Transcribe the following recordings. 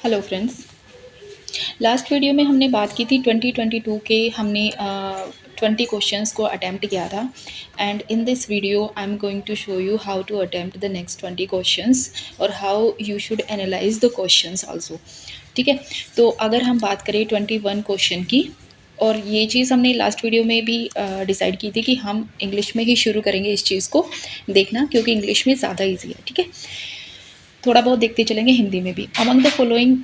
Hello friends. Last video में हमने बात की थी 2022 के। हमने 20 क्वेश्चंस को अटेम्प्ट किया था and in this video I am going to show you how to attempt the next 20 questions और how you should analyse the questions also. ठीक है, तो अगर हम बात करें 21 क्वेश्चन की, और ये चीज़ हमने लास्ट वीडियो में भी डिसाइड की थी कि हम इंग्लिश में ही शुरू करेंगे इस चीज़ को देखना, क्योंकि इंग्लिश में ज़्यादा ईजी है। ठीक है, थोड़ा बहुत देखते चलेंगे हिंदी में भी। Among the following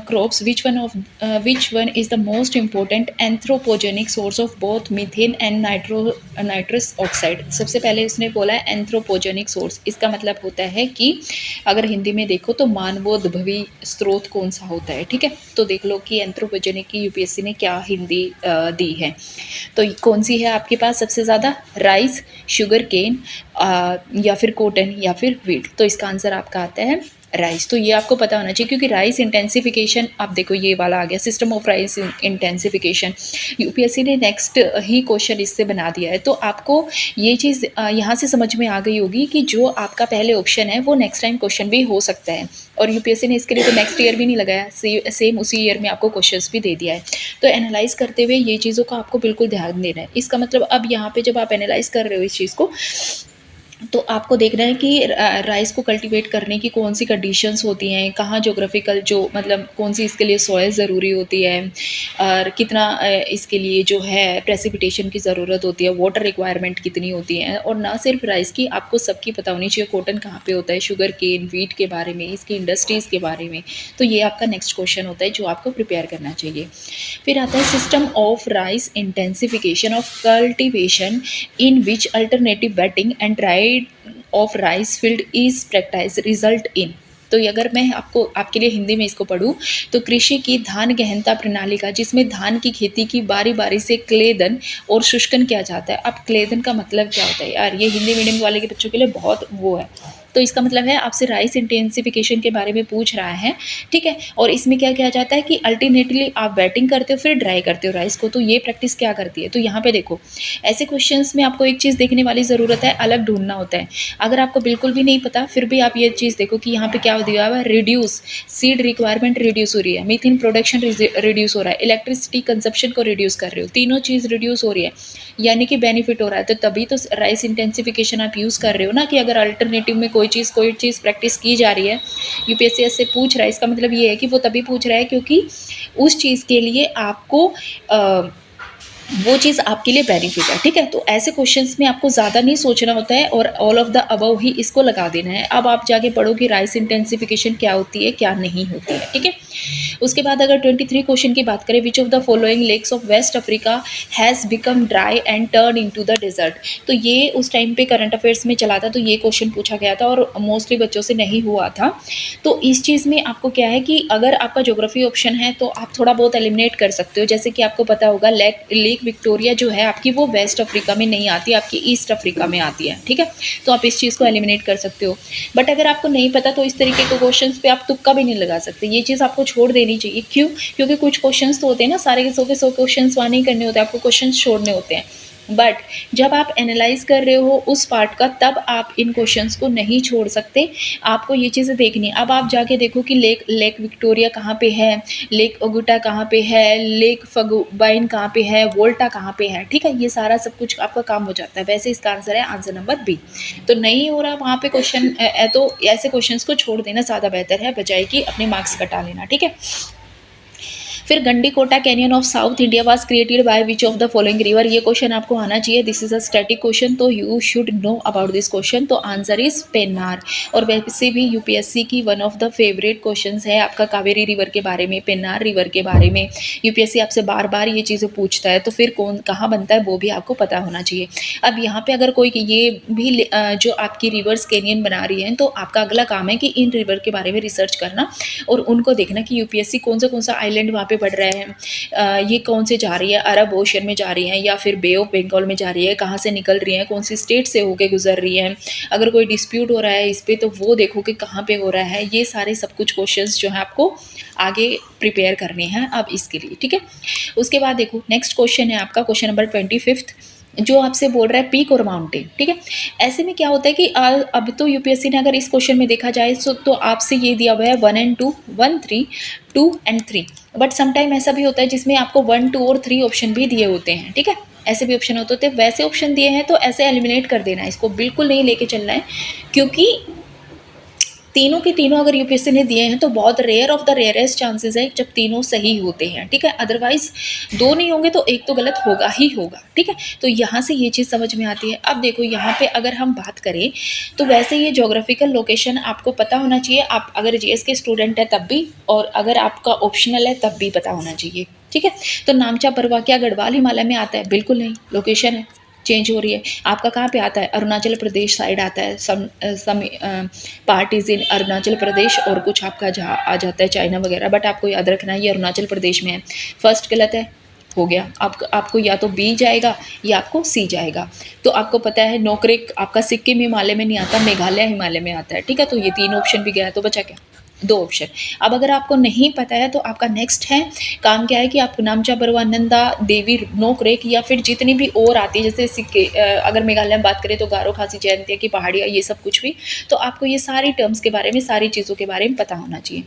crops which one is the most important anthropogenic source of both methane and nitrous oxide. सबसे पहले इसने बोला है एंथ्रोपोजेनिक सोर्स, इसका मतलब होता है कि अगर हिंदी में देखो तो मानवोद्भवी स्रोत कौन सा होता है। ठीक है, तो देख लो कि एंथ्रोपोजेनिक की यूपीएससी ने क्या हिंदी दी है। तो कौन सी है आपके पास सबसे ज़्यादा? राइस, शुगर केन, या फिर कॉटन या फिर व्हीट। तो इसका आंसर आपका आता है राइस। तो ये आपको पता होना चाहिए, क्योंकि राइस इंटेंसिफिकेशन, आप देखो ये वाला आ गया system of rice intensification. UPSC ने नेक्स्ट ही क्वेश्चन इससे बना दिया है। तो आपको ये चीज़ यहाँ से समझ में आ गई होगी कि जो आपका पहले ऑप्शन है वो नेक्स्ट टाइम क्वेश्चन भी हो सकता है। और यूपीएससी ने इसके लिए तो नेक्स्ट ईयर भी नहीं लगाया, सेम उसी ईयर में आपको क्वेश्चंस भी दे दिया है। तो एनालाइज करते हुए ये चीज़ों का आपको बिल्कुल ध्यान देना है। इसका मतलब अब यहाँ पे जब आप एनालाइज कर रहे हो इस चीज़ को, तो आपको देखना है कि राइस को कल्टीवेट करने की कौन सी कंडीशंस होती हैं, कहाँ जोग्राफिकल जो मतलब कौन सी इसके लिए सॉइल ज़रूरी होती है, और कितना इसके लिए जो है प्रेसिपिटेशन की ज़रूरत होती है, वाटर रिक्वायरमेंट कितनी होती है। और ना सिर्फ राइस की, आपको सबकी पता होनी चाहिए कॉटन कहाँ पे होता है, शुगर केन, व्हीट के बारे में, इसकी इंडस्ट्रीज़ के बारे में। तो ये आपका नेक्स्ट क्वेश्चन होता है जो आपको प्रिपेयर करना चाहिए। फिर आता है system of rice intensification of cultivation in which alternative waiting and dried of rice field is practice result in. तो ये अगर मैं आपको आपके लिए हिंदी में इसको पढ़ूँ तो कृषि की धान गहनता प्रणाली का, जिसमें धान की खेती की बारी बारी से क्लेदन और शुष्कन किया जाता है। अब क्लेदन का मतलब क्या होता है यार, ये हिंदी मीडियम वाले के बच्चों के लिए बहुत वो है। तो इसका मतलब है आपसे राइस इंटेंसिफिकेशन के बारे में पूछ रहा है। ठीक है, और इसमें क्या किया जाता है कि अल्टरनेटली आप वेटिंग करते हो फिर ड्राई करते हो राइस को। तो ये प्रैक्टिस क्या करती है, तो यहाँ पे देखो ऐसे क्वेश्चंस में आपको एक चीज़ देखने वाली ज़रूरत है, अलग ढूंढना होता है। अगर आपको बिल्कुल भी नहीं पता फिर भी आप ये चीज़ देखो कि यहाँ पे क्या दिया हुआ है, रिड्यूस सीड रिक्वायरमेंट रिड्यूस हो रही है, मीथेन प्रोडक्शन रिड्यूस हो रहा है, इलेक्ट्रिसिटी कंजप्शन को रिड्यूस कर रहे हो, तीनों चीज़ रिड्यूस हो रही है, यानी कि बेनिफिट हो रहा है। तो तभी तो राइस इंटेंसिफिकेशन आप यूज़ कर रहे हो ना, कि अगर अल्टरनेटिव में कोई चीज़ प्रैक्टिस की जा रही है, यूपीएससी से पूछ रहा है, इसका मतलब ये है कि वो तभी पूछ रहा है क्योंकि उस चीज़ के लिए आपको वो चीज़ आपके लिए बेनिफिट है। ठीक है, तो ऐसे क्वेश्चंस में आपको ज़्यादा नहीं सोचना होता है और ऑल ऑफ द अबव ही इसको लगा देना है। अब आप जाके पढ़ो कि राइस इंटेंसिफिकेशन क्या होती है क्या नहीं होती है। ठीक है, उसके बाद अगर 23 क्वेश्चन की बात करें, which of the following lakes of West Africa has become dry and turn into the desert. तो ये उस टाइम पे करंट अफेयर्स में चला था, तो ये क्वेश्चन पूछा गया था और मोस्टली बच्चों से नहीं हुआ था। तो इस चीज़ में आपको क्या है कि अगर आपका ज्योग्राफी ऑप्शन है तो आप थोड़ा बहुत एलिमिनेट कर सकते हो। जैसे कि आपको पता होगा लेक विक्टोरिया जो है आपकी, वो वेस्ट अफ्रीका में नहीं आती, आपकी ईस्ट अफ्रीका में आती है। ठीक है, तो आप इस चीज़ को एलिमिनेट कर सकते हो। बट अगर आपको नहीं पता तो इस तरीके के क्वेश्चंस पे आप तुक्का भी नहीं लगा सकते, ये चीज़ आपको छोड़ देनी चाहिए। क्यों? क्योंकि कुछ क्वेश्चंस तो होते हैं ना, सारे के 100 क्वेश्चंस वहाँ नहीं करने होते, आपको क्वेश्चंस छोड़ने होते हैं। बट जब आप एनालाइज कर रहे हो उस पार्ट का, तब आप इन क्वेश्चंस को नहीं छोड़ सकते, आपको ये चीज़ें देखनी है। अब आप जाके देखो कि लेक विक्टोरिया कहाँ पे है, लेक ओगुटा कहाँ पे है, लेक फगुबाइन कहाँ पे है, वोल्टा कहाँ पे है। ठीक है, ये सारा सब कुछ आपका काम हो जाता है। वैसे इसका आंसर है आंसर नंबर बी। तो नहीं हो रहा वहाँ पे क्वेश्चन, तो ऐसे क्वेश्चंस को छोड़ देना ज़्यादा बेहतर है, बजाय कि अपने मार्क्स कटा लेना। ठीक है, फिर Gandikota canyon of south India was created by which of the following river. ये क्वेश्चन आपको आना चाहिए, this is a static question, तो you should know about this question. तो आंसर इज पेन्नार। और वैसे भी यूपीएससी की one of the favourite question है आपका कावेरी रिवर के बारे में, पेन्नार रिवर के बारे में। यूपीएससी आपसे बार बार ये चीज़ें पूछता है, तो फिर कौन कहाँ बनता है वो भी आपको पता होना चाहिए। अब यहाँ पे अगर कोई ये भी जो आपकी रिवर्स कैनियन बना रही है, तो आपका अगला काम है कि इन रिवर के बारे में रिसर्च करना और उनको देखना कि यूपीएससी कौन सा आइलैंड वहाँ पे पढ़ रहे हैं, ये कौन से जा रही है, अरब ओशन में जा रही हैं या फिर बे ऑफ बंगाल में जा रही है, कहाँ से निकल रही हैं, कौन सी स्टेट से होके गुजर रही हैं। अगर कोई डिस्प्यूट हो रहा है इस पर, तो वो देखो कि कहाँ पे हो रहा है। ये सारे सब कुछ क्वेश्चंस जो है आपको आगे प्रिपेयर करने हैं अब इसके लिए। ठीक है, उसके बाद देखो नेक्स्ट क्वेश्चन है आपका क्वेश्चन नंबर 25। जो आपसे बोल रहा है पीक और माउंटेन, ठीक है। ऐसे में क्या होता है कि अब तो यूपीएससी ने अगर इस क्वेश्चन में देखा जाए तो आपसे ये दिया हुआ है 1 एंड 2, 1 3, 2 एंड 3, बट समटाइम ऐसा भी होता है जिसमें आपको 1 2 और 3 ऑप्शन भी दिए होते हैं, ठीक है। ऐसे भी ऑप्शन होते हैं, वैसे ऑप्शन दिए हैं तो ऐसे एलिमिनेट कर देना है, इसको बिल्कुल नहीं लेके चलना है, क्योंकि तीनों के तीनों अगर यूपीएससी ने दिए हैं तो बहुत rare of the rarest chances है जब तीनों सही होते हैं, ठीक है। अदरवाइज दो नहीं होंगे तो एक तो गलत होगा ही होगा, ठीक है। तो यहाँ से ये चीज़ समझ में आती है। अब देखो यहाँ पे अगर हम बात करें तो वैसे ये जोग्राफिकल लोकेशन आपको पता होना चाहिए, आप अगर जीएस के स्टूडेंट है तब भी, और अगर आपका ऑप्शनल है तब भी पता होना चाहिए, ठीक है। तो नामचा परवा क्या गढ़वाल हिमालय में आता है? बिल्कुल नहीं, लोकेशन है, चेंज हो रही है। आपका कहाँ पे आता है? अरुणाचल प्रदेश साइड आता है, some part is in Arunachal Pradesh, और कुछ आपका जहाँ आ जाता है चाइना वगैरह, बट आपको याद रखना है ये अरुणाचल प्रदेश में है। फर्स्ट गलत है, हो गया। आपको या तो बी जाएगा या आपको सी जाएगा। तो आपको पता है नोकरेक आपका सिक्किम हिमालय में नहीं आता, मेघालय हिमालय में आता है, ठीक है। तो ये तीन ऑप्शन भी गया, तो बचा क्या? दो ऑप्शन। अब अगर आपको नहीं पता है तो आपका नेक्स्ट है काम क्या है कि आप नामचा बरवा, नंदा देवी, नोकरेक, या फिर जितनी भी और आती है, जैसे सिक्के, अगर मेघालय में बात करें तो गारो, खासी, जयंतिया की पहाड़ियाँ, ये सब कुछ भी। तो आपको ये सारी टर्म्स के बारे में, सारी चीज़ों के बारे में पता होना चाहिए।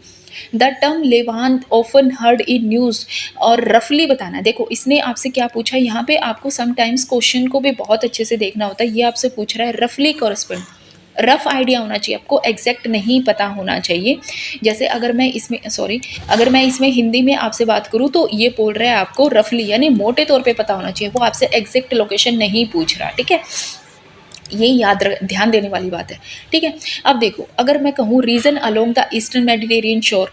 The term Levant often heard in news, और रफली बताना है। देखो इसने आपसे क्या पूछा, यहाँ पे आपको समटाइम्स क्वेश्चन को भी बहुत अच्छे से देखना होता है। ये आपसे पूछ रहा है रफली कॉरस्पॉन्ड, रफ आइडिया होना चाहिए आपको, एग्जैक्ट नहीं पता होना चाहिए। जैसे अगर मैं इसमें हिंदी में आपसे बात करूँ तो ये बोल रहा है आपको रफली, यानी मोटे तौर पे पता होना चाहिए, वो आपसे एग्जैक्ट लोकेशन नहीं पूछ रहा, ठीक है। ये ध्यान देने वाली बात है, ठीक है। अब देखो अगर मैं कहूँ region along the eastern Mediterranean shore,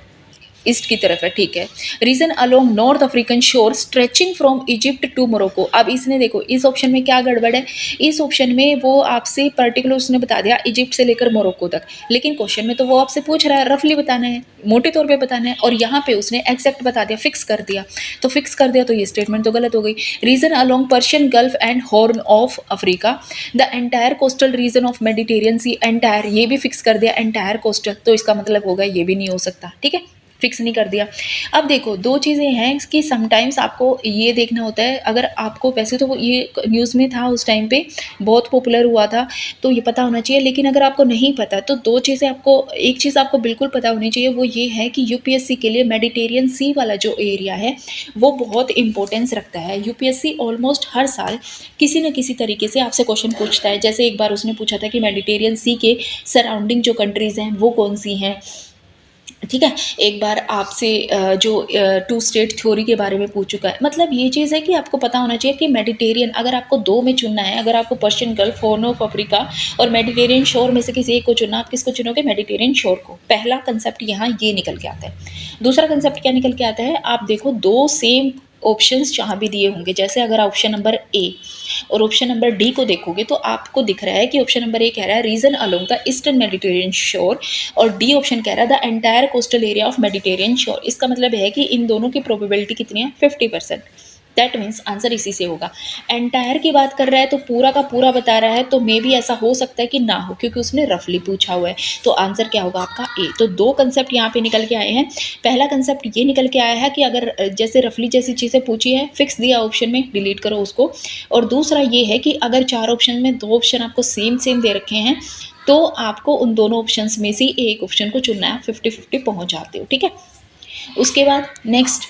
east की तरफ है, ठीक है। Region along North African shore stretching from Egypt to Morocco. अब इसने देखो इस ऑप्शन में क्या गड़बड़ है, इस ऑप्शन में वो आपसे पर्टिकुलर उसने बता दिया इजिप्ट से लेकर मोरक्को तक, लेकिन क्वेश्चन में तो वो आपसे पूछ रहा है रफली बताना है, मोटे तौर पे बताना है, और यहाँ पे उसने एक्जैक्ट बता दिया, फिक्स कर दिया। तो फिक्स कर दिया तो ये स्टेटमेंट तो गलत हो गई। Region along Persian Gulf and Horn of Africa, the entire coastal region of Mediterranean sea, entire ये भी फिक्स कर दिया, एंटायर कोस्टल, तो इसका मतलब होगा ये भी नहीं हो सकता, ठीक है, फिक्स नहीं कर दिया। अब देखो दो चीज़ें हैं कि समटाइम्स आपको ये देखना होता है, अगर आपको वैसे तो ये न्यूज़ में था उस टाइम पे, बहुत पॉपुलर हुआ था, तो ये पता होना चाहिए। लेकिन अगर आपको नहीं पता तो दो चीज़ें आपको, एक चीज़ आपको बिल्कुल पता होनी चाहिए, वो ये है कि यूपीएससी के लिए मेडिटेरियन सी वाला जो एरिया है वो बहुत इंपॉर्टेंस रखता है। यूपीएससी ऑलमोस्ट हर साल किसी न किसी तरीके से आपसे क्वेश्चन पूछता है। जैसे एक बार उसने पूछा था कि मेडिटेरियन सी के सराउंडिंग जो कंट्रीज़ हैं वो कौन सी हैं, ठीक है। एक बार आपसे जो टू स्टेट थ्योरी के बारे में पूछ चुका है। मतलब ये चीज़ है कि आपको पता होना चाहिए कि मेडिटेरियन, अगर आपको दो में चुनना है, अगर आपको Persian gulf, horn of Africa और मेडिटेरियन शोर में से किसी एक को चुनना, आप किसको चुनोगे? मेडिटेरियन शोर को। पहला कंसेप्ट यहाँ ये निकल के आता है। दूसरा कंसेप्ट क्या निकल के आता है, आप देखो दो सेम ऑप्शंस जहाँ भी दिए होंगे, जैसे अगर ऑप्शन नंबर ए और ऑप्शन नंबर डी को देखोगे तो आपको दिख रहा है कि ऑप्शन नंबर ए कह रहा है region along the eastern Mediterranean shore, और डी ऑप्शन कह रहा है the entire coastal area of Mediterranean shore. इसका मतलब है कि इन दोनों की प्रोबेबिलिटी कितनी है? 50%। दैट मीन्स आंसर इसी से होगा। एंटायर की बात कर रहा है तो पूरा का पूरा बता रहा है, तो मे भी ऐसा हो सकता है कि ना हो, क्योंकि उसने रफली पूछा हुआ है। तो आंसर क्या होगा आपका? ए। तो दो कंसेप्ट यहाँ पे निकल के आए हैं। पहला कंसेप्ट ये निकल के आया है कि अगर जैसे रफली जैसी चीज़ें पूछी है, फिक्स दिया ऑप्शन में, डिलीट करो उसको। और दूसरा ये है कि अगर चार ऑप्शन में दो ऑप्शन आपको सेम सेम दे रखे हैं तो आपको उन दोनों ऑप्शंस में से एक ऑप्शन को चुनना है, 50-50 पहुंच जाते हो, ठीक है। उसके बाद नेक्स्ट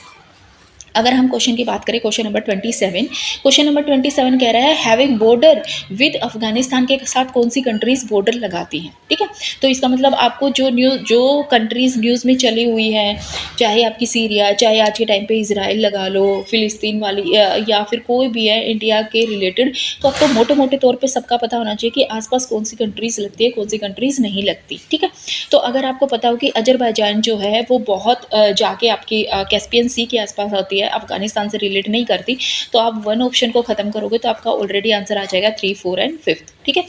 अगर हम क्वेश्चन की बात करें, क्वेश्चन नंबर 27, क्वेश्चन नंबर 27 कह रहा है हैविंग बॉर्डर विद अफगानिस्तान के साथ कौन सी कंट्रीज बॉर्डर लगाती हैं, ठीक है। तो इसका मतलब आपको जो कंट्रीज न्यूज़ में चली हुई है, चाहे आपकी सीरिया, चाहे आज के टाइम पे इजराइल लगा लो, फिलिस्तीन वाली, या फिर कोई भी है इंडिया के रिलेटेड, तो आपको मोटे मोटे तौर पर सबका पता होना चाहिए कि आसपास कौन सी कंट्रीज लगती है, कौन सी कंट्रीज नहीं लगती, ठीक है। तो अगर आपको पता हो कि अजरबैजान जो है वो बहुत जाके आपकी कैस्पियन सी के आसपास होती है, अफगानिस्तान से रिलेट नहीं करती, तो आप वन ऑप्शन को खत्म करोगे तो आपका ऑलरेडी आंसर आ जाएगा 3, 4 एंड 5, ठीक है।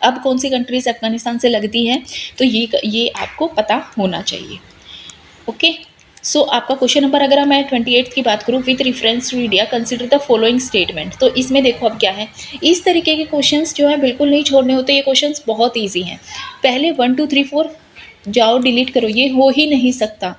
अब कौन सी कंट्रीज अफगानिस्तान से लगती हैं, तो ये आपको पता होना चाहिए, ओके। सो आपका क्वेश्चन नंबर, अगर मैं 28 की बात करूँ, with reference to India consider the following statement, तो इसमें देखो अब क्या है, इस तरीके के क्वेश्चंस जो है बिल्कुल नहीं छोड़ने होते, ये क्वेश्चंस बहुत ईजी हैं। पहले 1 2 3 4 जाओ डिलीट करो, ये हो ही नहीं सकता,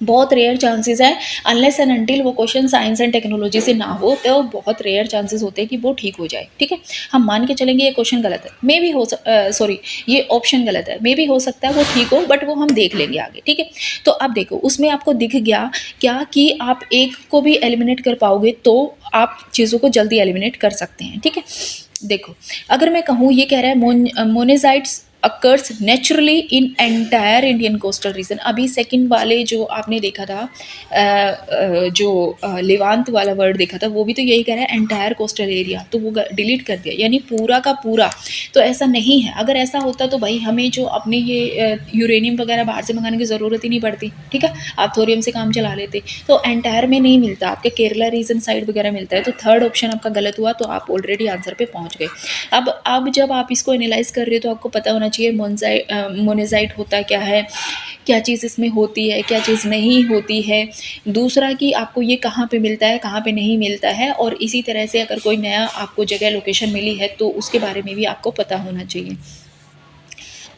बहुत रेयर चांसेस है, अनलेस एंड अनटिल वो क्वेश्चन साइंस एंड टेक्नोलॉजी से ना हो, तो बहुत रेयर चांसेस होते हैं कि वो ठीक हो जाए। ठीक है, हम मान के चलेंगे ये क्वेश्चन गलत है, मे भी हो सॉरी ये ऑप्शन गलत है, मे भी हो सकता है वो ठीक हो, बट वो हम देख लेंगे आगे। ठीक है, तो अब देखो उसमें आपको दिख गया क्या कि आप एक को भी एलिमिनेट कर पाओगे तो आप चीज़ों को जल्दी एलिमिनेट कर सकते हैं। ठीक है, देखो अगर मैं कहूँ, ये कह रहा है monazites occurs naturally in entire Indian coastal region. अभी सेकंड वाले जो आपने देखा था, जो लेवांत वाला वर्ड देखा था, वो भी तो यही कह रहा है एंटायर कोस्टल एरिया, तो वो डिलीट कर दिया, यानी पूरा का पूरा। तो ऐसा नहीं है, अगर ऐसा होता तो भाई हमें जो अपने ये यूरेनियम वगैरह बाहर से मंगाने की ज़रूरत ही नहीं पड़ती। ठीक है, आप थोरियम से काम चला लेते। तो एंटायर में नहीं मिलता, आपके केरला रीजन साइड वगैरह मिलता है। तो थर्ड ऑप्शन आपका गलत हुआ, तो आप ऑलरेडी आंसर पे पहुंच गए। अब जब आप इसको एनालाइज कर रहे हो तो आपको पता होना चाहिए मोनेजाइट होता क्या है, क्या चीज़ इसमें होती है, क्या चीज़ नहीं होती है। दूसरा कि आपको ये कहाँ पे मिलता है, कहाँ पे नहीं मिलता है, और इसी तरह से अगर कोई नया आपको जगह लोकेशन मिली है तो उसके बारे में भी आपको पता होना चाहिए।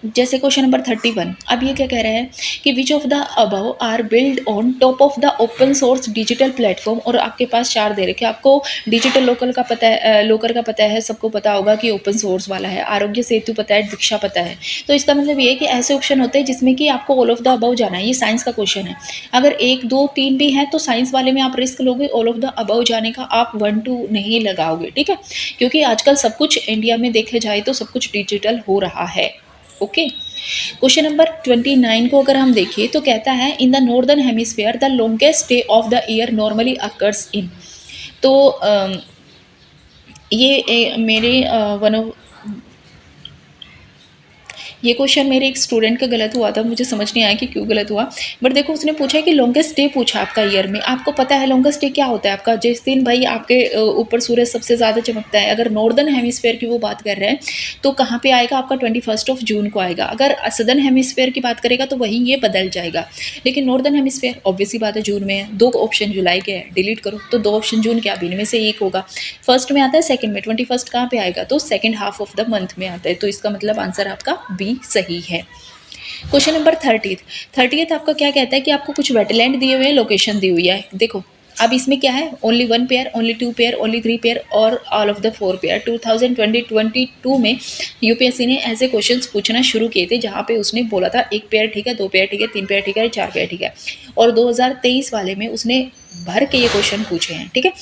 जैसे क्वेश्चन नंबर 31, अब ये क्या कह रहा है कि which of the above are build on top of the open source digital platform. और आपके पास चार दे रखे, आपको डिजिटल लोकल का पता है, लोकर का पता है, सबको पता होगा कि ओपन सोर्स वाला है, आरोग्य सेतु पता है, दीक्षा पता है। तो इसका मतलब ये है कि ऐसे ऑप्शन होते हैं जिसमें कि आपको ऑल ऑफ द अबव जाना है। ये साइंस का क्वेश्चन है, अगर एक दो तीन भी है तो साइंस वाले में आप रिस्क लोगे, ऑल ऑफ द अबव जाने का आप 1 2 नहीं लगाओगे। ठीक है, क्योंकि आजकल सब कुछ इंडिया में देखे जाए तो सब कुछ डिजिटल हो रहा है। ओके, क्वेश्चन नंबर 29 को अगर हम देखें तो कहता है in the northern hemisphere the longest day of the year normally occurs in. तो मेरे वन ऑफ ये क्वेश्चन मेरे एक स्टूडेंट का गलत हुआ था, मुझे समझ नहीं आया कि क्यों गलत हुआ। बट देखो उसने पूछा है कि लॉन्गेस्ट डे पूछा आपका ईयर में, आपको पता है लॉन्गेस्ट डे क्या होता है आपका, जिस दिन भाई आपके ऊपर सूरज सबसे ज़्यादा चमकता है। अगर नॉर्दर्न हेमिस्फेयर की वो बात कर रहे हैं तो कहाँ पे आएगा आपका 21 जून को आएगा। अगर सदर्न हेमिस्फेयर की बात करेगा तो वहीं ये बदल जाएगा, लेकिन नॉर्दर्न हेमिस्फेयर ऑब्वियसली बात है जून में है। दो ऑप्शन जुलाई के है, डिलीट करो, तो दो ऑप्शन जून के, आप इनमें से एक होगा। फर्स्ट में आता है, सेकंड में, 21 कहाँ पे आएगा, तो second half of the month में आता है। तो इसका मतलब आंसर आपका बी सही है। क्वेश्चन नंबर 30 आपका क्या कहता है कि आपको कुछ वेटलैंड दिए हुए हैं, लोकेशन दी हुई है। देखो अब इसमें क्या है, only 1 pair, only 2 pair, only 3 pair और ऑल ऑफ द 4 पेयर। 2022 में यूपीएससी ने ऐसे क्वेश्चंस पूछना शुरू किए थे जहाँ पे उसने बोला था 1 पेयर ठीक है, 2 पेयर ठीक है, 3 पेयर ठीक है, 4 पेयर ठीक है। और 2023 वाले में उसने भर के ये क्वेश्चन पूछे हैं। ठीक है,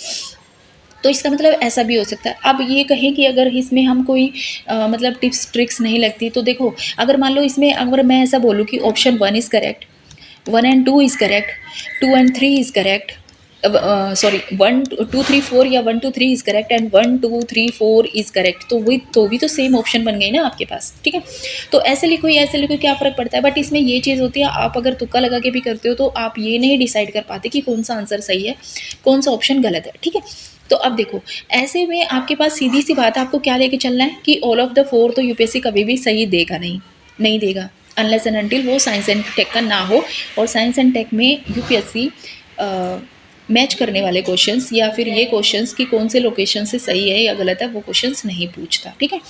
तो इसका मतलब ऐसा भी हो सकता है। अब ये कहें कि अगर इसमें हम कोई मतलब टिप्स ट्रिक्स नहीं लगती, तो देखो अगर मान लो इसमें अगर मैं ऐसा बोलूँ कि option 1 is correct, 1 and 2 is correct, 2 and 3 is correct, sorry 1 2 3 4 या 1 2 3 is correct and 1 2 3 4 is correct, तो भी तो सेम ऑप्शन बन गई ना आपके पास। ठीक है, तो ऐसे लिखो क्या फ़र्क पड़ता है। बट इसमें ये चीज़ होती है, आप अगर तुक्का लगा के भी करते हो तो आप ये नहीं डिसाइड कर पाते कि कौन सा आंसर सही है, कौन सा ऑप्शन गलत है। ठीक है, तो अब देखो ऐसे में आपके पास सीधी सी बात है, आपको क्या लेके चलना है कि ऑल ऑफ द 4 तो यूपीएससी कभी भी सही देगा नहीं, नहीं देगा, अनलेस एंड अनटिल वो साइंस एंड टेक का ना हो। और साइंस एंड टेक में यूपीएससी मैच करने वाले क्वेश्चंस या फिर ये क्वेश्चंस कि कौन से लोकेशन से सही है या गलत है, वो क्वेश्चंस नहीं पूछता। ठीक है,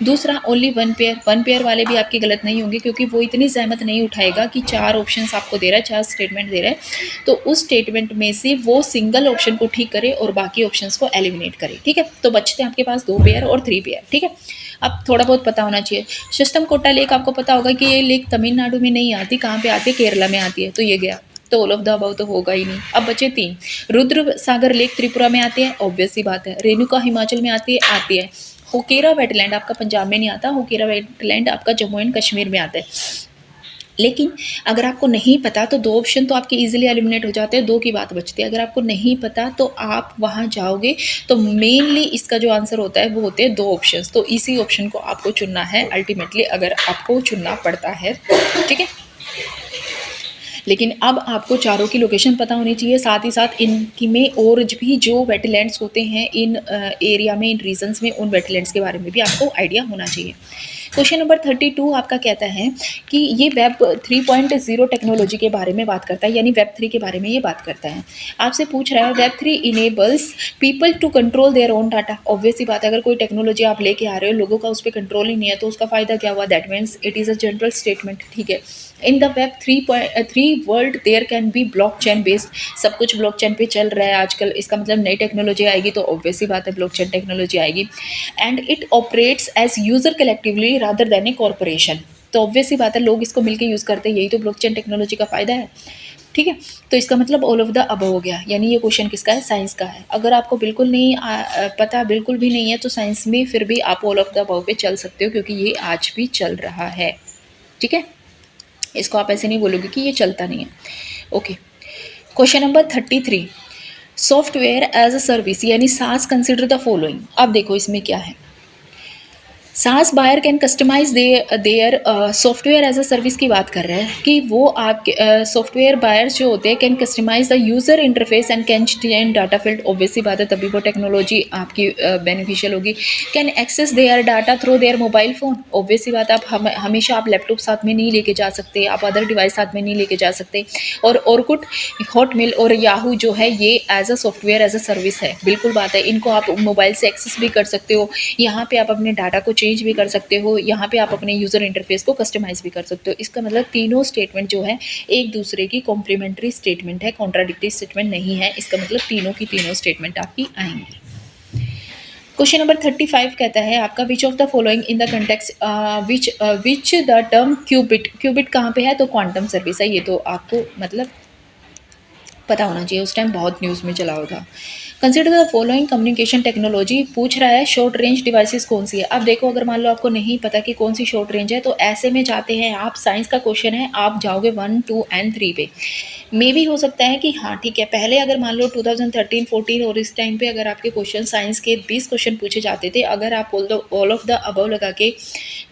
दूसरा ओनली 1 पेयर वाले भी आपके गलत नहीं होंगे, क्योंकि वो इतनी जहमत नहीं उठाएगा कि 4 ऑप्शंस आपको दे रहा है, 4 स्टेटमेंट दे रहा है, तो उस स्टेटमेंट में से वो सिंगल ऑप्शन को ठीक करे और बाकी ऑप्शंस को एलिमिनेट करे। ठीक है, तो बचते हैं आपके पास 2 पेयर और 3 पेयर। ठीक है, अब थोड़ा बहुत पता होना चाहिए। सिस्टम कोटा लेक आपको पता होगा कि ये लेक तमिलनाडु में नहीं आती, कहाँ पे आती है, केरला में आती है, तो ये गया, तो ऑल ऑफ द अबव तो होगा ही नहीं। अब बचे 3, रुद्र सागर लेक त्रिपुरा में आती है, ऑब्वियस सी बात है। रेणुका हिमाचल में आती है, आती है। होकेरा वेटलैंड आपका पंजाब में नहीं आता, होकेरा वेटलैंड आपका जम्मू एंड कश्मीर में आता है। लेकिन अगर आपको नहीं पता तो 2 ऑप्शन तो आपके इजीली एलिमिनेट हो जाते हैं, 2 की बात बचती है। अगर आपको नहीं पता तो आप वहाँ जाओगे तो मेनली इसका जो आंसर होता है वो होते हैं 2 ऑप्शंस, तो इसी ऑप्शन को आपको चुनना है अल्टीमेटली, अगर आपको चुनना पड़ता है। ठीक है, लेकिन अब आपको चारों की लोकेशन पता होनी चाहिए, साथ ही साथ इनकी में और भी जो वेटलैंड्स होते हैं इन एरिया में, इन रीजन्स में, उन वेटलैंड्स के बारे में भी आपको आइडिया होना चाहिए। क्वेश्चन नंबर 32 आपका कहता है कि ये वेब 3.0 टेक्नोलॉजी के बारे में बात करता है, यानी वेब 3 के बारे में ये बात करता है। आपसे पूछ रहा है web 3 enables people to control their own data. Obvious सी बात है, अगर कोई टेक्नोलॉजी आप लेके आ रहे हो, लोगों का उस पर कंट्रोल ही नहीं है, तो उसका फ़ायदा क्या हुआ? That means it is a general statement, ठीक है। In the web 3 world there can be blockchain based, सब कुछ ब्लॉकचेन पे चल रहा है आजकल। इसका मतलब नई टेक्नोलॉजी आएगी तो ऑब्वियस सी बात है ब्लॉकचेन टेक्नोलॉजी आएगी। And it operates as user collectively rather than a corporation. तो ऑब्वियस सी बात है, लोग इसको मिलकर यूज़ करते हैं, यही तो ब्लॉकचेन टेक्नोलॉजी का फ़ायदा है, ठीक है। तो इसका मतलब ऑल ऑफ द अबव हो गया, यानी ये क्वेश्चन किसका है? साइंस का है। अगर आपको बिल्कुल नहीं पता, बिल्कुल भी नहीं है, तो साइंस में फिर भी आप ऑल ऑफ द अबव पे चल सकते हो, क्योंकि ये आज भी चल रहा है, ठीक है। इसको आप ऐसे नहीं बोलोगे कि ये चलता नहीं है। Okay, question number 33, software as a service यानी सास कंसिडर द फॉलोइंग। अब देखो इसमें क्या है। SaaS buyer can customise their software as a service की बात कर रहे हैं कि वो आपके सॉफ्टवेयर बायर्स जो होते हैं can customise the user interface and can change data field. Obviously बात है, तभी वो टेक्नोलॉजी आपकी बेनिफिशियल होगी। Can access their data through their mobile phone. Obviously बात है, आप हमेशा आप लैपटॉप साथ में नहीं लेके जा सकते, आप अदर डिवाइस साथ में नहीं लेके जा सकते। और कुछ हॉटमेल और याहू जो है ये as a software as a service है, बिल्कुल बात है। इनको आप मोबाइल से एक्सेस भी कर सकते हो, यहाँ पे आप अपने डाटा को चेंज भी कर सकते हो, यहाँ पे आप अपने यूज़र इंटरफेस को कस्टमाइज़ भी कर सकते हो। इसका मतलब तीनों स्टेटमेंट जो है एक दूसरे की कॉम्प्लीमेंट्री स्टेटमेंट है, कॉन्ट्राडिक्टरी स्टेटमेंट नहीं है। इसका मतलब तीनों की तीनों स्टेटमेंट आपकी आएंगी। क्वेश्चन नंबर 35 कहता है आपका which of the following in the context which the term qubit. Qubit कहाँ पे है? तो क्वांटम सर्विस है। ये तो आपको मतलब पता होना चाहिए, उस टाइम बहुत न्यूज़ में चला हुआ था। Consider the following communication technology. पूछ रहा है शॉर्ट रेंज डिवाइसेस कौन सी है। अब देखो, अगर मान लो आपको नहीं पता कि कौन सी शॉर्ट रेंज है, तो ऐसे में जाते हैं आप, साइंस का क्वेश्चन है, आप जाओगे 1, 2 एंड 3 पे। मे भी हो सकता है कि हाँ ठीक है, पहले अगर मान लो 2013-14 और इस टाइम पे अगर आपके क्वेश्चन साइंस के 20 क्वेश्चन पूछे जाते थे, अगर आप ऑल ऑफ द अबव लगा के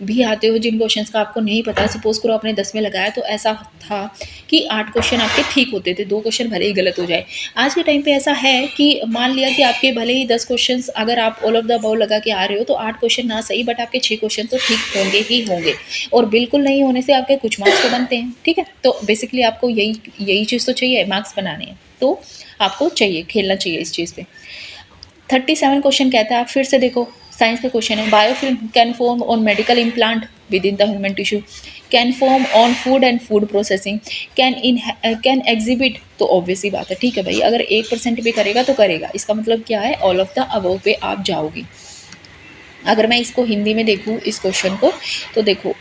भी आते हो, जिन क्वेश्चंस का आपको नहीं पता, सपोज करो आपने 10 में लगाया, तो ऐसा था कि 8 क्वेश्चन आपके ठीक होते थे, 2 क्वेश्चन भले ही गलत हो जाए। आज के टाइम पे ऐसा है कि मान लिया कि आपके भले ही 10 क्वेश्चन अगर आप ऑल ऑफ द अबव लगा के आ रहे हो, तो 8 क्वेश्चन ना सही बट आपके 6 क्वेश्चन तो ठीक होंगे ही होंगे, और बिल्कुल नहीं होने से आपके कुछ मार्क्स तो बनते हैं, ठीक है। तो बेसिकली आपको यही यही चीज़ तो चाहिए, मार्क्स बनाने हैं, तो आपको चाहिए, खेलना चाहिए इस चीज़ पे। 37 क्वेश्चन कहता है, आप फिर से देखो, साइंस का क्वेश्चन है। Biofilm can form on medical implant with in the human tissue, can form on food and food processing, can exhibit. तो ऑब्वियसली बात है, ठीक है भाई, अगर 1% भी करेगा तो करेगा, इसका मतलब क्या है? ऑल ऑफ द अबव पे आप जाओगी। अगर मैं इसको हिंदी में देखूँ इस क्वेश्चन को, तो देखो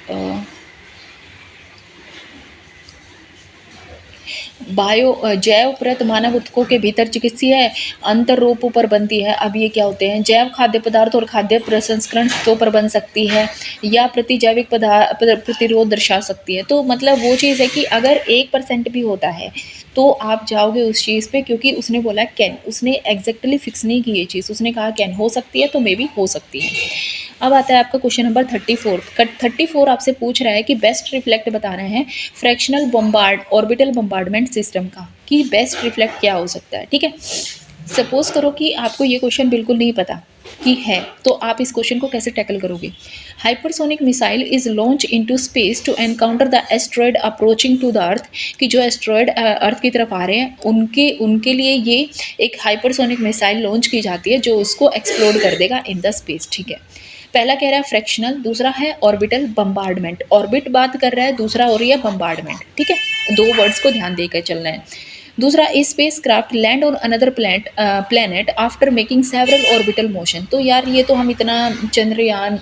जैव प्रत मानव ऊतकों के भीतर चिकित्सीय अंतरोपों पर बनती है। अब ये क्या होते हैं? जैव खाद्य पदार्थ और खाद्य प्रसंस्करण तो पर बन सकती है, या प्रतिजैविक प्रतिरोध दर्शा सकती है। तो मतलब वो चीज़ है कि अगर 1% भी होता है तो आप जाओगे उस चीज़ पे, क्योंकि उसने बोला कैन, उसने एग्जैक्टली फिक्स नहीं की ये चीज़, उसने कहा कैन हो सकती है, तो मे बी हो सकती है। अब आता है आपका क्वेश्चन नंबर 34 आपसे पूछ रहा है कि बेस्ट रिफ्लेक्ट बता रहे हैं फ्रैक्शनल ऑर्बिटल बम्बार्डमेंट सिस्टम का, कि बेस्ट रिफ्लेक्ट क्या हो सकता है, ठीक है। सपोज करो कि आपको ये क्वेश्चन बिल्कुल नहीं पता कि है, तो आप इस क्वेश्चन को कैसे टैकल करोगे? Hypersonic missile is launch into space to encounter the asteroid approaching to the earth, कि जो एस्ट्रॉयड अर्थ की तरफ आ रहे हैं उनके उनके लिए ये एक हाइपरसोनिक मिसाइल लॉन्च की जाती है, जो उसको एक्सप्लोड कर देगा इन द स्पेस, ठीक है। पहला कह रहा है फ्रैक्शनल, दूसरा है ऑर्बिटल बम्बार्डमेंट। ऑर्बिट बात कर रहा है, दूसरा हो रही है बम्बार्डमेंट, ठीक है। दो वर्ड्स को ध्यान देकर चलना है। दूसरा, space craft land on another planet after making several orbital motion. तो यार ये तो हम इतना चंद्रयान,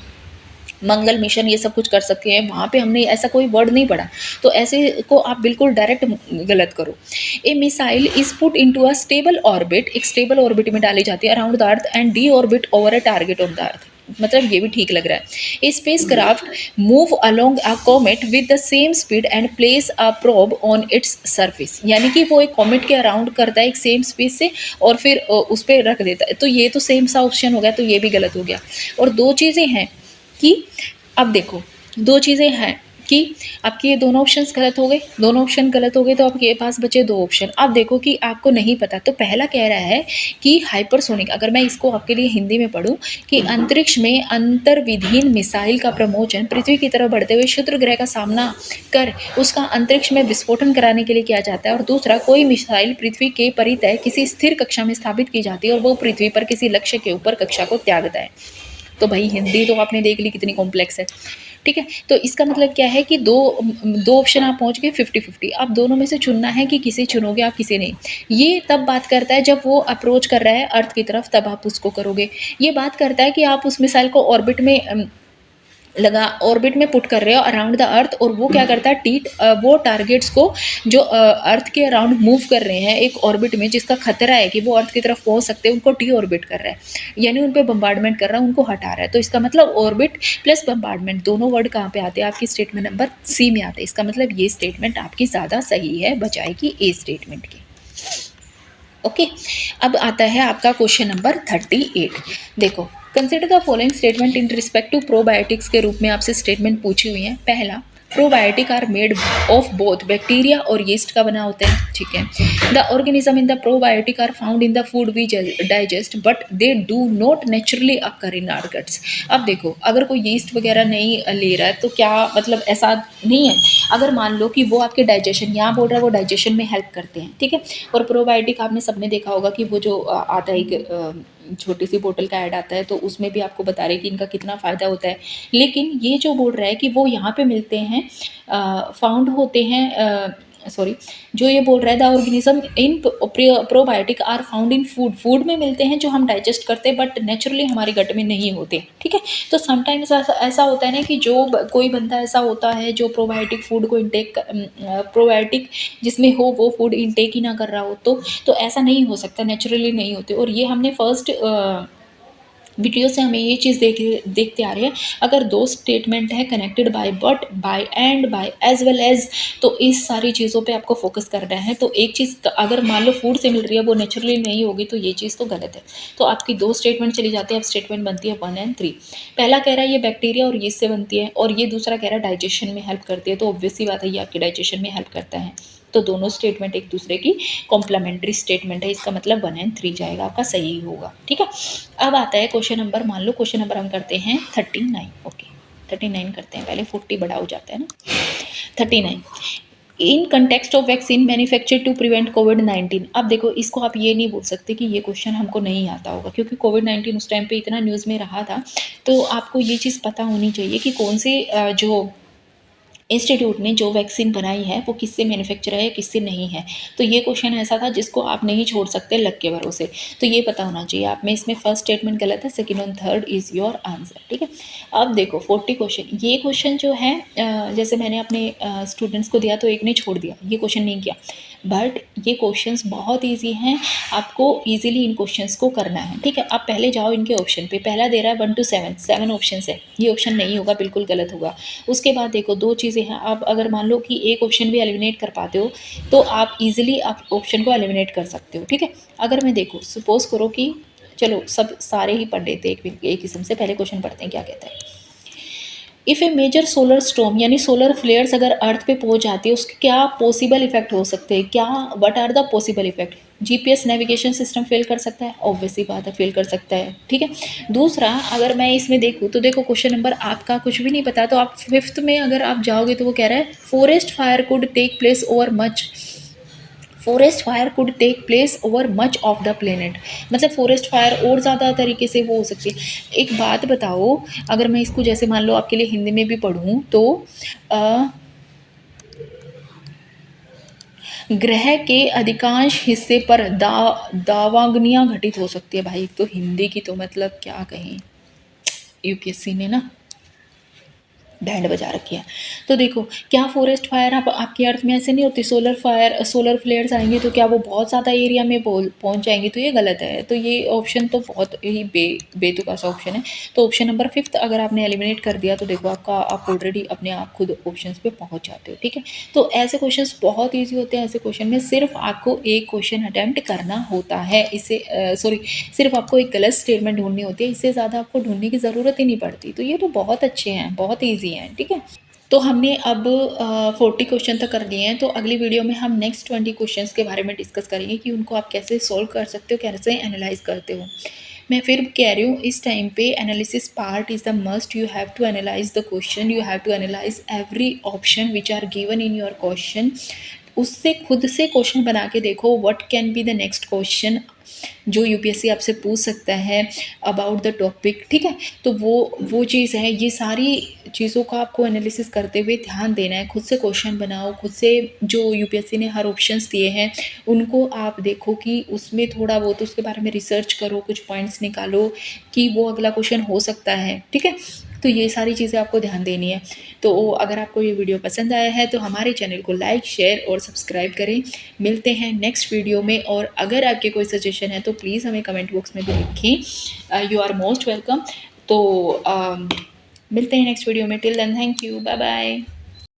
मंगल मिशन, ये सब कुछ कर सकते हैं, वहाँ पे हमने ऐसा कोई वर्ड नहीं पढ़ा, तो ऐसे को आप बिल्कुल डायरेक्ट गलत करो। A missile is put into a stable orbit, एक स्टेबल ऑर्बिट में डाली जाती है around the earth and deorbit over a target on the earth. मतलब ये भी ठीक लग रहा है। A spacecraft move along a comet with the same speed and place a probe on its surface, यानी कि वो एक कॉमेट के अराउंड करता है एक सेम स्पीड से, और फिर उस पर रख देता है। तो ये तो सेम सा ऑप्शन हो गया, तो ये भी गलत हो गया। और दो चीज़ें हैं कि अब देखो, दो चीज़ें हैं कि आपके ये दोनों ऑप्शंस गलत हो गए, दोनों ऑप्शन गलत हो गए तो आपके पास बचे 2 ऑप्शन। अब देखो कि आपको नहीं पता, तो पहला कह रहा है कि हाइपरसोनिक, अगर मैं इसको आपके लिए हिंदी में पढ़ूँ कि अंतरिक्ष में अंतर्विहीन मिसाइल का प्रमोशन पृथ्वी की तरफ बढ़ते हुए क्षुद्र ग्रह का सामना कर उसका अंतरिक्ष में विस्फोटन कराने के लिए किया जाता है। और दूसरा, कोई मिसाइल पृथ्वी के परितः किसी स्थिर कक्षा में स्थापित की जाती है और वो पृथ्वी पर किसी लक्ष्य के ऊपर कक्षा को त्यागता है। तो भाई हिंदी तो आपने देख ली कितनी कॉम्प्लेक्स है, ठीक है। तो इसका मतलब क्या है कि दो ऑप्शन आप पहुंच गए 50-50। अब दोनों में से चुनना है कि किसे चुनोगे आप, किसे नहीं। ये तब बात करता है जब वो अप्रोच कर रहा है अर्थ की तरफ, तब आप उसको करोगे। ये बात करता है कि आप उस मिसाइल को ऑर्बिट में लगा ऑर्बिट में पुट कर रहे हो अराउंड द अर्थ, और वो क्या करता है वो टारगेट्स को जो अर्थ के अराउंड मूव कर रहे हैं एक ऑर्बिट में, जिसका खतरा है कि वो अर्थ की तरफ पहुंच सकते हैं, उनको टी ऑर्बिट कर रहा है, यानी उन पे बम्बार्डमेंट कर रहा है, उनको हटा रहा है। तो इसका मतलब ऑर्बिट प्लस बम्बार्डमेंट दोनों वर्ड कहाँ पे आते हैं, आपकी स्टेटमेंट नंबर सी में आते हैं। इसका मतलब ये स्टेटमेंट आपकी ज़्यादा सही है बजाय की ए स्टेटमेंट की। ओके, अब आता है आपका क्वेश्चन नंबर 38। देखो, consider the following statement in respect to probiotics के रूप में आपसे स्टेटमेंट पूछी हुई है। पहला, probiotic are made of both bacteria और यीस्ट का बना होते हैं, ठीक है। The organism in the probiotic are found in the food we digest but they do not naturally occur in our guts. अब देखो, अगर कोई यीस्ट वगैरह नहीं ले रहा है तो क्या मतलब ऐसा नहीं है। अगर मान लो कि वो आपके डाइजेशन, यहाँ बोल रहा है वो डाइजेशन में हेल्प करते हैं, ठीक है। और प्रोबायोटिक आपने सबने देखा होगा कि वो जो आता है एक छोटी सी बोतल का ऐड आता है, तो उसमें भी आपको बता रहे हैं कि इनका कितना फ़ायदा होता है। लेकिन ये जो बोल रहा है कि वो यहाँ पे मिलते हैं, फाउंड होते हैं, सॉरी, जो ये बोल रहा है the organism in probiotic are found in food, food में मिलते हैं जो हम डाइजेस्ट करते हैं बट नेचुरली हमारे गट में नहीं होते, ठीक है। तो समटाइम्स ऐसा होता है ना कि जो कोई बंदा ऐसा होता है जो प्रोबायोटिक फूड को इंटेक, प्रोबायोटिक जिसमें हो वो फूड इंटेक ही ना कर रहा हो, तो ऐसा नहीं हो सकता, नेचुरली नहीं होते। और ये हमने फर्स्ट वीडियो से हमें ये चीज़ देखते आ रहे हैं। अगर दो स्टेटमेंट है connected by but by and by as well as, तो इस सारी चीज़ों पे आपको फोकस करना है। तो एक चीज़ अगर मान लो फूड से मिल रही है वो नेचुरली नहीं होगी, तो ये चीज़ तो गलत है। तो आपकी दो स्टेटमेंट चली जाती है, अब स्टेटमेंट बनती है 1 और 3। पहला कह रहा है ये बैक्टीरिया और यीस्ट से बनती है, और ये दूसरा कह रहा है डाइजेशन में हेल्प करती है, तो ऑब्वियस सी बात है ये आपके डाइजेशन में हेल्प करता है। तो दोनों स्टेटमेंट एक दूसरे की कॉम्प्लीमेंट्री स्टेटमेंट है, इसका मतलब 1 और 3 जाएगा आपका, सही होगा, ठीक है। अब आता है क्वेश्चन नंबर, मान लो क्वेश्चन नंबर हम करते हैं 39। ओके, 39 करते हैं, पहले 40 बड़ा हो जाता है ना। 39, in context of vaccine manufacture to prevent कोविड-19। अब देखो, इसको आप ये नहीं बोल सकते कि ये क्वेश्चन हमको नहीं आता होगा, क्योंकि कोविड-19 उस टाइम पे इतना न्यूज़ में रहा था। तो आपको ये चीज़ पता होनी चाहिए कि कौन से जो इंस्टीट्यूट ने जो वैक्सीन बनाई है वो किससे मैन्युफैक्चर है, किससे नहीं है। तो ये क्वेश्चन ऐसा था जिसको आप नहीं छोड़ सकते लक के भरोसे, तो ये पता होना चाहिए आप में। इसमें फर्स्ट स्टेटमेंट गलत है, सेकंड और थर्ड इज़ योर आंसर, ठीक है। अब देखो 40 क्वेश्चन, ये क्वेश्चन जो है जैसे मैंने अपने स्टूडेंट्स को दिया तो एक ने छोड़ दिया, ये क्वेश्चन नहीं किया, बट ये क्वेश्चंस बहुत ईजी हैं, आपको ईजिली इन क्वेश्चंस को करना है, ठीक है। आप पहले जाओ इनके ऑप्शन पे, पहला दे रहा है 1 to 7, 7 ऑप्शन है, ये ऑप्शन नहीं होगा, बिल्कुल गलत होगा। उसके बाद देखो दो चीज़ें हैं, आप अगर मान लो कि एक ऑप्शन भी एलिमिनेट कर पाते हो तो आप ईजिली आप ऑप्शन को एलिमिनेट कर सकते हो, ठीक है। अगर मैं देखो सपोज करो कि चलो सब सारे ही पढ़ लेते हैं एक किस्म से, पहले क्वेश्चन पढ़ते हैं क्या कहता है। If a major solar storm यानी सोलर फ्लेयर्स अगर अर्थ पे पहुंच जाती है, उसके क्या पॉसिबल इफेक्ट हो सकते हैं, क्या what are the possible effect. GPS navigation system fail कर सकता है, ऑब्वियसली बात है फेल कर सकता है, ठीक है। दूसरा, अगर मैं इसमें देखूँ तो देखो क्वेश्चन नंबर आपका कुछ भी नहीं पता, तो आप फिफ्थ में अगर आप जाओगे तो वो कह रहा है forest fire could take place over much, forest fire could take place over much of the planet, मतलब फॉरेस्ट फायर और ज़्यादा तरीके से वो हो सकती है। एक बात बताओ, अगर मैं इसको जैसे मान लो आपके लिए हिंदी में भी पढ़ूँ तो ग्रह के अधिकांश हिस्से पर दावाग्नियाँ घटित हो सकती है। भाई तो हिंदी की तो मतलब क्या कहें, यूपीएससी ने ना बैंड बजा रखी है। तो देखो, क्या फॉरेस्ट फायर आप आपकी अर्थ में ऐसे नहीं होती, सोलर फायर सोलर फ्लेयर्स आएंगे तो क्या वो बहुत ज़्यादा एरिया में पहुंच जाएंगे, तो ये गलत है। तो ये ऑप्शन तो बहुत ही बेतुका सा ऑप्शन है। तो ऑप्शन नंबर फिफ्थ अगर आपने एलिमिनेट कर दिया तो देखो आपका आप ऑलरेडी अपने आप खुद ऑप्शन पे पहुँच जाते हो, ठीक है। तो ऐसे क्वेश्चन बहुत ईजी होते हैं, ऐसे क्वेश्चन में सिर्फ आपको एक क्वेश्चन अटैम्प्ट करना होता है, इससे सॉरी सिर्फ आपको एक गलत स्टेटमेंट ढूंढनी होती है, इससे ज़्यादा आपको ढूंढने की ज़रूरत ही नहीं पड़ती। तो ये तो बहुत अच्छे हैं, बहुत ईजी हैं, ठीक है। तो हमने अब 40 क्वेश्चन तक कर लिए हैं, तो अगली वीडियो में हम नेक्स्ट 20 क्वेश्चंस के बारे में डिस्कस करेंगे कि उनको आप कैसे सॉल्व कर सकते हो, कैसे एनालाइज करते हो। मैं फिर कह रही हूँ, इस टाइम पे analysis part is the must. You have to analyse the question, you have to analyse every option which are given in your question. उससे खुद से क्वेश्चन बना के देखो, what can be the next question जो UPSC आपसे पूछ सकता है अबाउट द टॉपिक, ठीक है। तो वो चीज़ है, ये सारी चीज़ों का आपको एनालिसिस करते हुए ध्यान देना है। खुद से क्वेश्चन बनाओ, खुद से जो यूपीएससी ने हर ऑप्शंस दिए हैं उनको आप देखो कि उसमें थोड़ा बहुत उसके बारे में रिसर्च करो, कुछ पॉइंट्स निकालो कि वो अगला क्वेश्चन हो सकता है, ठीक है। तो ये सारी चीज़ें आपको ध्यान देनी है। तो अगर आपको ये वीडियो पसंद आया है तो हमारे चैनल को लाइक, शेयर और सब्सक्राइब करें। मिलते हैं नेक्स्ट वीडियो में, और अगर आपके कोई सजेशन है तो प्लीज़ हमें कमेंट बॉक्स में भी लिखें। You are most welcome. तो मिलते हैं नेक्स्ट वीडियो में। Till then, thank you, bye bye.